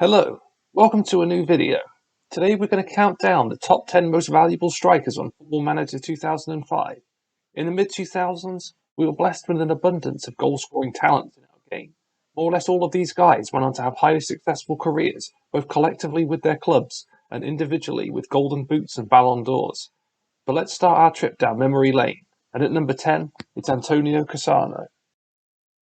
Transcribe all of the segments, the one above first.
Hello, welcome to a new video. Today we're going to count down the top 10 most valuable strikers on Football Manager 2005. In the mid-2000s, we were blessed with an abundance of goal-scoring talent in our game. More or less all of these guys went on to have highly successful careers, both collectively with their clubs and individually with Golden Boots and Ballon d'Ors. But let's start our trip down memory lane, and at number 10, it's Antonio Cassano.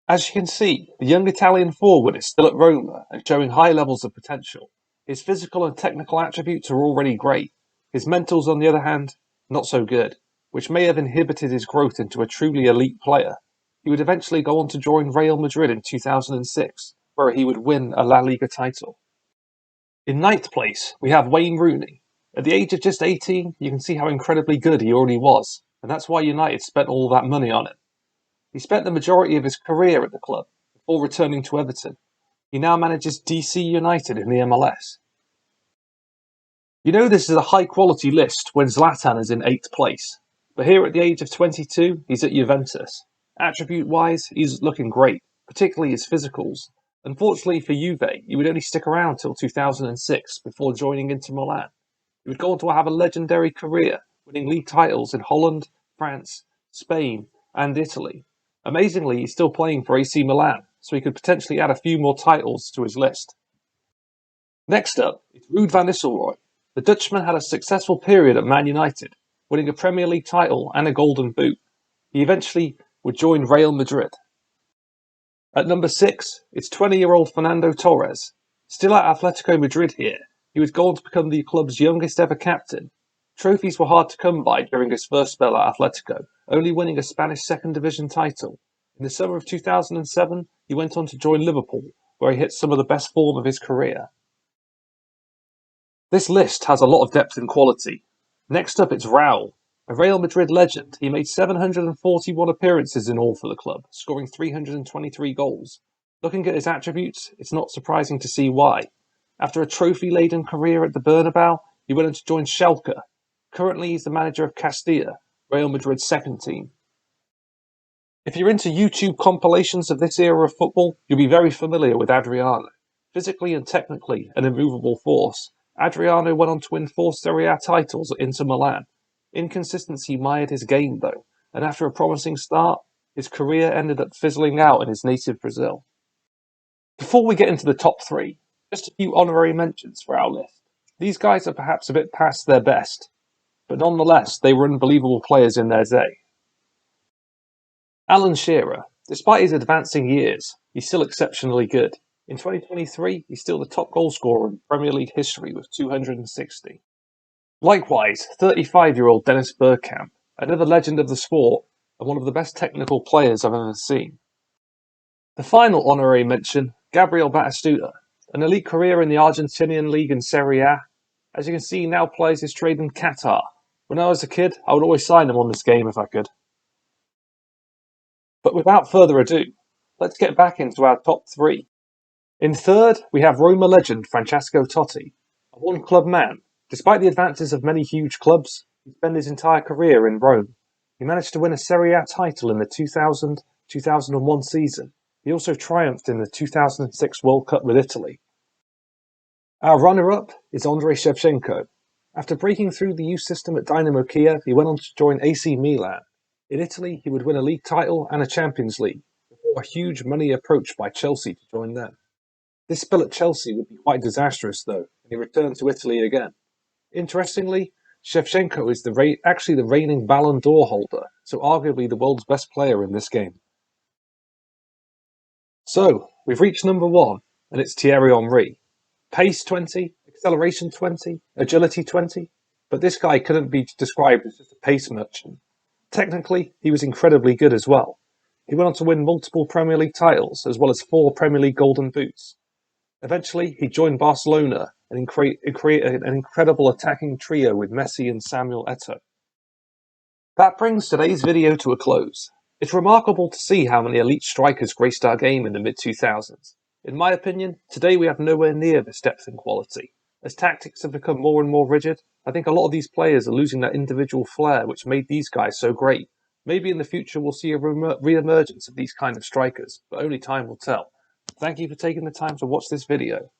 As you can see, the young Italian forward is still at Roma and showing high levels of potential. His physical and technical attributes are already great. His mentals, on the other hand, not so good, which may have inhibited his growth into a truly elite player. He would eventually go on to join Real Madrid in 2006, where he would win a La Liga title. In ninth place, we have Wayne Rooney. At the age of just 18, you can see how incredibly good he already was, and that's why United spent all that money on him. He spent the majority of his career at the club before returning to Everton. He now manages DC United in the MLS. You know this is a high-quality list when Zlatan is in 8th place, but here at the age of 22, he's at Juventus. Attribute-wise, he's looking great, particularly his physicals. Unfortunately for Juve, he would only stick around till 2006 before joining Inter Milan. He would go on to have a legendary career, winning league titles in Holland, France, Spain, and Italy. Amazingly, he's still playing for AC Milan, so he could potentially add a few more titles to his list. Next up, it's Ruud van Nistelrooy. The Dutchman had a successful period at Man United, winning a Premier League title and a Golden Boot. He eventually would join Real Madrid. At number 6, it's 20-year-old Fernando Torres. Still at Atletico Madrid here, he would go on to become the club's youngest ever captain. Trophies were hard to come by during his first spell at Atletico, only winning a Spanish second division title. In the summer of 2007, he went on to join Liverpool, where he hit some of the best form of his career. This list has a lot of depth and quality. Next up, it's Raul. A Real Madrid legend, he made 741 appearances in all for the club, scoring 323 goals. Looking at his attributes, it's not surprising to see why. After a trophy-laden career at the Bernabeu, he went on to join Schalke. Currently, he's the manager of Castilla, Real Madrid's second team. If you're into YouTube compilations of this era of football, you'll be very familiar with Adriano. Physically and technically an immovable force, Adriano went on to win 4 Serie A titles at Inter Milan. Inconsistency mired his game though, and after a promising start, his career ended up fizzling out in his native Brazil. Before we get into the top 3, just a few honorary mentions for our list. These guys are perhaps a bit past their best, but nonetheless, they were unbelievable players in their day. Alan Shearer. Despite his advancing years, he's still exceptionally good. In 2023, he's still the top goalscorer in Premier League history with 260. Likewise, 35-year-old Dennis Bergkamp, another legend of the sport and one of the best technical players I've ever seen. The final honorary mention, Gabriel Batistuta, an elite career in the Argentinian league and Serie A. As you can see, he now plays his trade in Qatar. When I was a kid, I would always sign him on this game if I could. But without further ado, let's get back into our top 3. In third, we have Roma legend Francesco Totti, a one-club man. Despite the advances of many huge clubs, he spent his entire career in Rome. He managed to win a Serie A title in the 2000-2001 season. He also triumphed in the 2006 World Cup with Italy. Our runner-up is Andrei Shevchenko. After breaking through the youth system at Dynamo Kiev, he went on to join AC Milan. In Italy, he would win a league title and a Champions League, before a huge money approach by Chelsea to join them. This spell at Chelsea would be quite disastrous though, and he returned to Italy again. Interestingly, Shevchenko is actually the reigning Ballon d'Or holder, so arguably the world's best player in this game. So, we've reached number 1, and it's Thierry Henry. Pace 20, acceleration 20, agility 20, but this guy couldn't be described as just a pace merchant. Technically, he was incredibly good as well. He went on to win multiple Premier League titles, as well as 4 Premier League Golden Boots. Eventually, he joined Barcelona and created an incredible attacking trio with Messi and Samuel Eto'o. That brings today's video to a close. It's remarkable to see how many elite strikers graced our game in the mid-2000s. In my opinion, today we have nowhere near this depth and quality. As tactics have become more and more rigid, I think a lot of these players are losing that individual flair which made these guys so great. Maybe in the future we'll see a re-emergence of these kind of strikers, but only time will tell. Thank you for taking the time to watch this video.